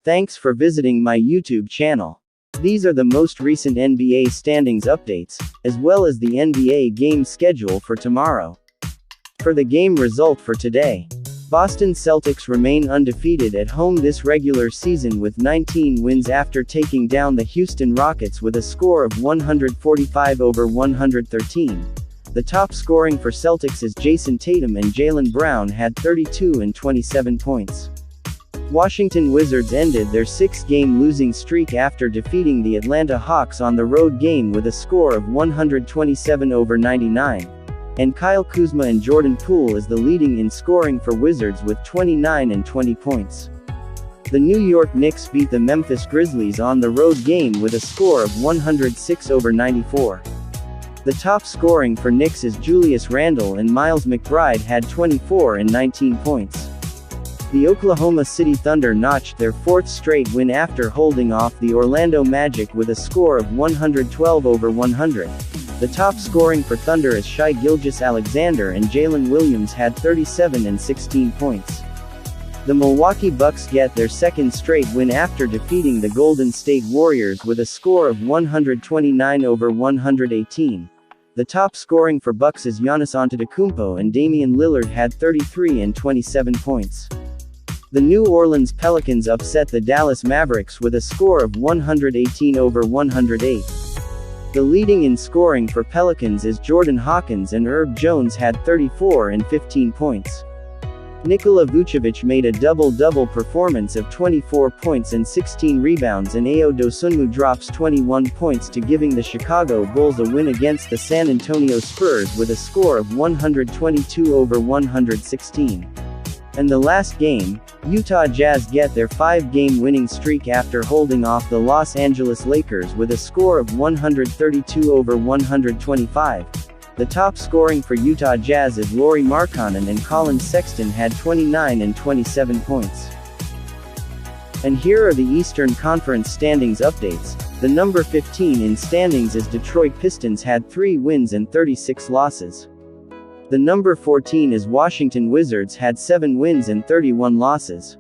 Thanks for visiting my YouTube channel. These are the most recent NBA standings updates, as well as the NBA game schedule for tomorrow. For the game result for today, Boston Celtics remain undefeated at home this regular season with 19 wins after taking down the Houston Rockets with a score of 145-113. The top scoring for Celtics is Jason Tatum, and Jaylen Brown had 32 and 27 points. Washington Wizards ended their 6-game losing streak after defeating the Atlanta Hawks on the road game with a score of 127-99. And Kyle Kuzma and Jordan Poole is the leading in scoring for Wizards with 29 and 20 points. The New York Knicks beat the Memphis Grizzlies on the road game with a score of 106-94. The top scoring for Knicks is Julius Randle, and Miles McBride had 24 and 19 points. The Oklahoma City Thunder notched their 4th straight win after holding off the Orlando Magic with a score of 112-100. The top scoring for Thunder is Shai Gilgeous-Alexander, and Jalen Williams had 37 and 16 points. The Milwaukee Bucks get their 2nd straight win after defeating the Golden State Warriors with a score of 129-118. The top scoring for Bucks is Giannis Antetokounmpo, and Damian Lillard had 33 and 27 points. The New Orleans Pelicans upset the Dallas Mavericks with a score of 118-108. The leading in scoring for Pelicans is Jordan Hawkins, and Herb Jones had 34 and 15 points. Nikola Vucevic made a double-double performance of 24 points and 16 rebounds, and Ayo Dosunmu drops 21 points to giving the Chicago Bulls a win against the San Antonio Spurs with a score of 122-116. And the last game, Utah Jazz get their 5-game winning streak after holding off the Los Angeles Lakers with a score of 132-125. The top scoring for Utah Jazz is Lauri Markkanen, and Colin Sexton had 29 and 27 points. And here are the Eastern Conference standings updates. The number 15 in standings is Detroit Pistons, had 3 wins and 36 losses. The number 14 is Washington Wizards, had 7 wins and 31 losses.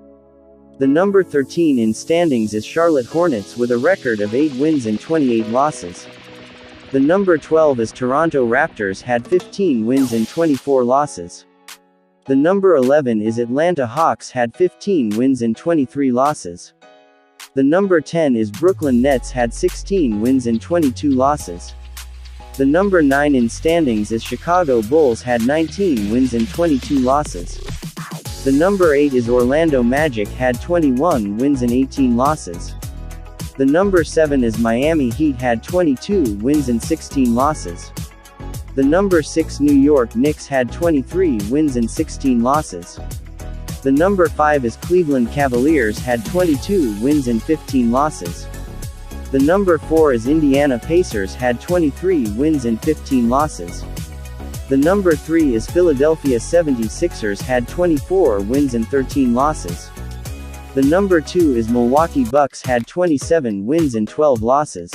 The number 13 in standings is Charlotte Hornets with a record of 8 wins and 28 losses. The number 12 is Toronto Raptors, had 15 wins and 24 losses. The number 11 is Atlanta Hawks, had 15 wins and 23 losses. The number 10 is Brooklyn Nets, had 16 wins and 22 losses. The number 9 in standings is Chicago Bulls, had 19 wins and 22 losses. The number 8 is Orlando Magic, had 21 wins and 18 losses. The number 7 is Miami Heat, had 22 wins and 16 losses. The number 6 New York Knicks had 23 wins and 16 losses. The number 5 is Cleveland Cavaliers, had 22 wins and 15 losses. The number 4 is Indiana Pacers, had 23 wins and 15 losses. The number 3 is Philadelphia 76ers, had 24 wins and 13 losses. The number 2 is Milwaukee Bucks, had 27 wins and 12 losses.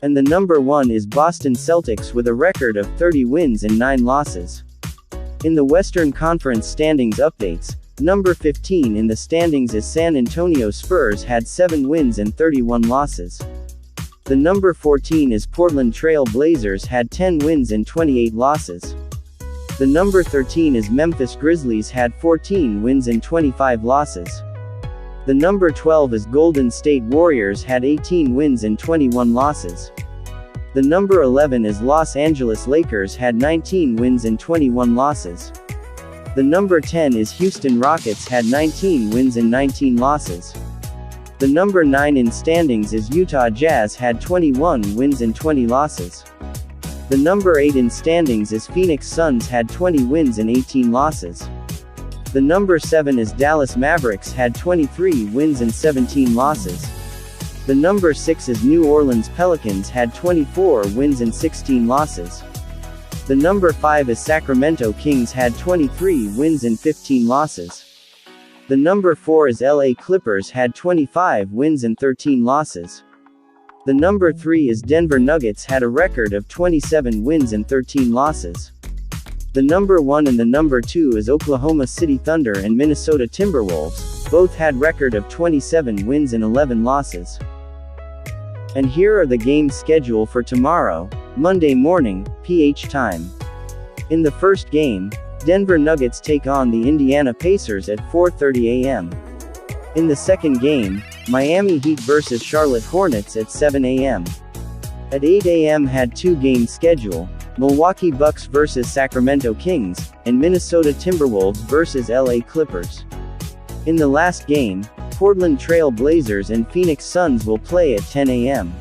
And the number 1 is Boston Celtics with a record of 30 wins and 9 losses. In the Western Conference standings updates, number 15 in the standings is San Antonio Spurs, had 7 wins and 31 losses. The number 14 is Portland Trail Blazers, had 10 wins and 28 losses. The number 13 is Memphis Grizzlies, had 14 wins and 25 losses. The number 12 is Golden State Warriors, had 18 wins and 21 losses. The number 11 is Los Angeles Lakers, had 19 wins and 21 losses. The number 10 is Houston Rockets, had 19 wins and 19 losses. The number 9 in standings is Utah Jazz, had 21 wins and 20 losses. The number 8 in standings is Phoenix Suns, had 20 wins and 18 losses. The number 7 is Dallas Mavericks, had 23 wins and 17 losses. The number 6 is New Orleans Pelicans, had 24 wins and 16 losses. The number 5 is Sacramento Kings, had 23 wins and 15 losses. The number 4 is LA Clippers, had 25 wins and 13 losses. The number 3 is Denver Nuggets, had a record of 27 wins and 13 losses. The number 1 and the number 2 is Oklahoma City Thunder and Minnesota Timberwolves, Both had record of 27 wins and 11 losses. And here are the games schedule for tomorrow, Monday morning, PH time. In the first game, Denver Nuggets take on the Indiana Pacers at 4:30 a.m. In the second game, Miami Heat vs Charlotte Hornets at 7 a.m. At 8 a.m. had two-game schedule, Milwaukee Bucks vs Sacramento Kings, and Minnesota Timberwolves vs LA Clippers. In the last game, Portland Trail Blazers and Phoenix Suns will play at 10 a.m.